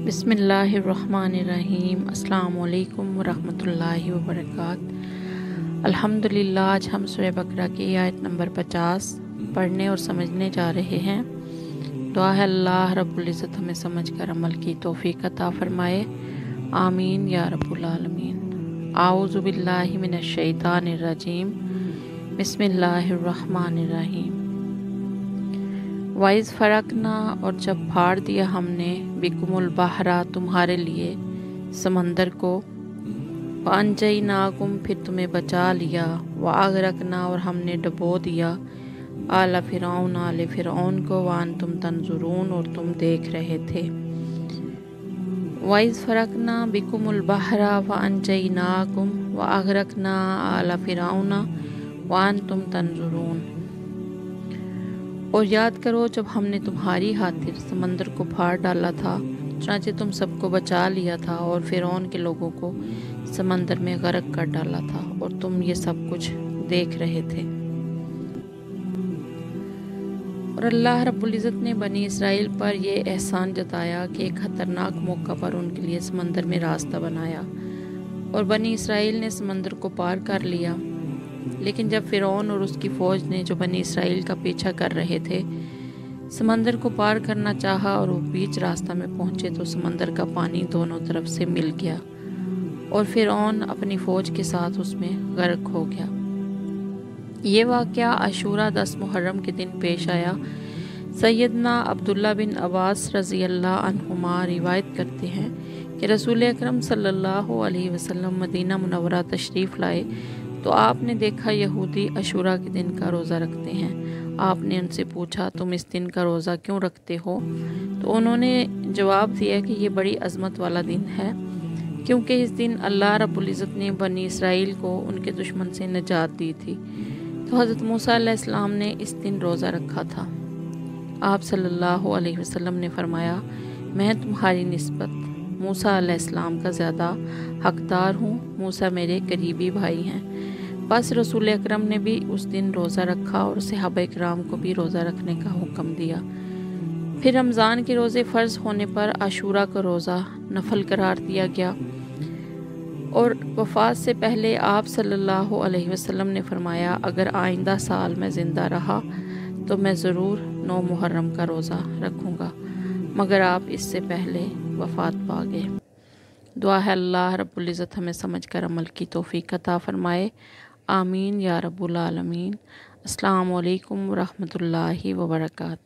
बिस्मिल्लाहिर्रहमानिर्रहीम। अस्सलाम वालेकुम वरहमतुल्लाहि वबरकात। अल्हम्दुलिल्लाह। आज हम सूरह बकरा की आयत नंबर 50 पढ़ने और समझने जा रहे हैं। दुआ है अल्लाह रब्बुल इज़्ज़त हमें समझ कर अमल की तौफीक अता फरमाए। आमीन या रब्बुल आलमीन। आऊज़ु बिल्लाहि मिनश शैतानिर रजीम। बिस्मिल्लाहिर्रहमानिर्रहीम। वाइज़ फ़रकना, और जब फाड़ दिया हमने बिकुमुल बहरा तुम्हारे लिए समंदर को, वअंजयनाकुम फिर तुम्हें बचा लिया, वअगरकना और हमने डबो दिया, आला फ़िरऔन को, वअंतुम तंजुरून और तुम देख रहे थे। वाइज़ फ़रकना बिकुमुल बहरा वअंजयनाकुम वअगरकना आला फ़िरऔन वअंतुम तंजुरून। और याद करो जब हमने तुम्हारी खातिर समंदर को फाड़ डाला था, चुनांचे तुम सबको बचा लिया था और फ़िरऔन के लोगों को समंदर में गर्क कर डाला था और तुम ये सब कुछ देख रहे थे। और अल्लाह रब्बुल इज़्ज़त ने बनी इसराइल पर यह एहसान जताया कि एक ख़तरनाक मौका पर उनके लिए समंदर में रास्ता बनाया और बनी इसराइल ने समंदर को पार कर लिया। लेकिन जब फ़िरऔन और उसकी फ़ौज ने, जो बनी इसराइल का पीछा कर रहे थे, समंदर को पार करना चाहा और वो बीच रास्ता में पहुँचे तो समंदर का पानी दोनों तरफ से मिल गया और फ़िरऔन अपनी फ़ौज के साथ उसमें गर्क हो गया। ये वाक़या आशूरा 10 मुहर्रम के दिन पेश आया। सैयदना अब्दुल्ला बिन अब्बास रज़ी अल्लाह अन्हुमा रिवायत करते हैं कि रसूल अकरम सल्लल्लाहु अलैहि वसल्लम मदीना मुनव्वरा तशरीफ़ लाए तो आपने देखा यहूदी अशूरा के दिन का रोज़ा रखते हैं। आपने उनसे पूछा, तुम इस दिन का रोज़ा क्यों रखते हो? तो उन्होंने जवाब दिया कि ये बड़ी अज़मत वाला दिन है, क्योंकि इस दिन अल्लाह रब्बुल इज़्ज़त ने बनी इसराइल को उनके दुश्मन से निजात दी थी। तो हज़रत मूसा अलैहिस्सलाम ने इस दिन रोज़ा रखा था। आप सल्लल्लाहु अलैहि वसल्लम ने फरमाया, मैं तुम्हारी निस्बत मूसा अलैहिस्सलाम का ज़्यादा हकदार हूँ। मूसा मेरे करीबी भाई हैं। बस रसूल अकरम ने भी उस दिन रोज़ा रखा और सहाबा इकराम को भी रोज़ा रखने का हुक्म दिया। फिर रमज़ान के रोज़े फ़र्ज़ होने पर आशूरा का रोज़ा नफल करार दिया गया और वफ़ात से पहले आप सल्लल्लाहु अलैहि वसल्लम ने फरमाया, अगर आइंदा साल मैं ज़िंदा रहा तो मैं ज़रूर 9 मुहर्रम का रोज़ा रखूँगा, मगर आप इससे पहले वफ़ात पा गए। दुआ है अल्लाह रब्बुल इज़्ज़त हमें समझ कर अमल की तौफीक अता फ़रमाए। आमीन या रब्बुल आलमीन। अस्सलामु अलैकुम वरहमतुल्लाहि वबरकात।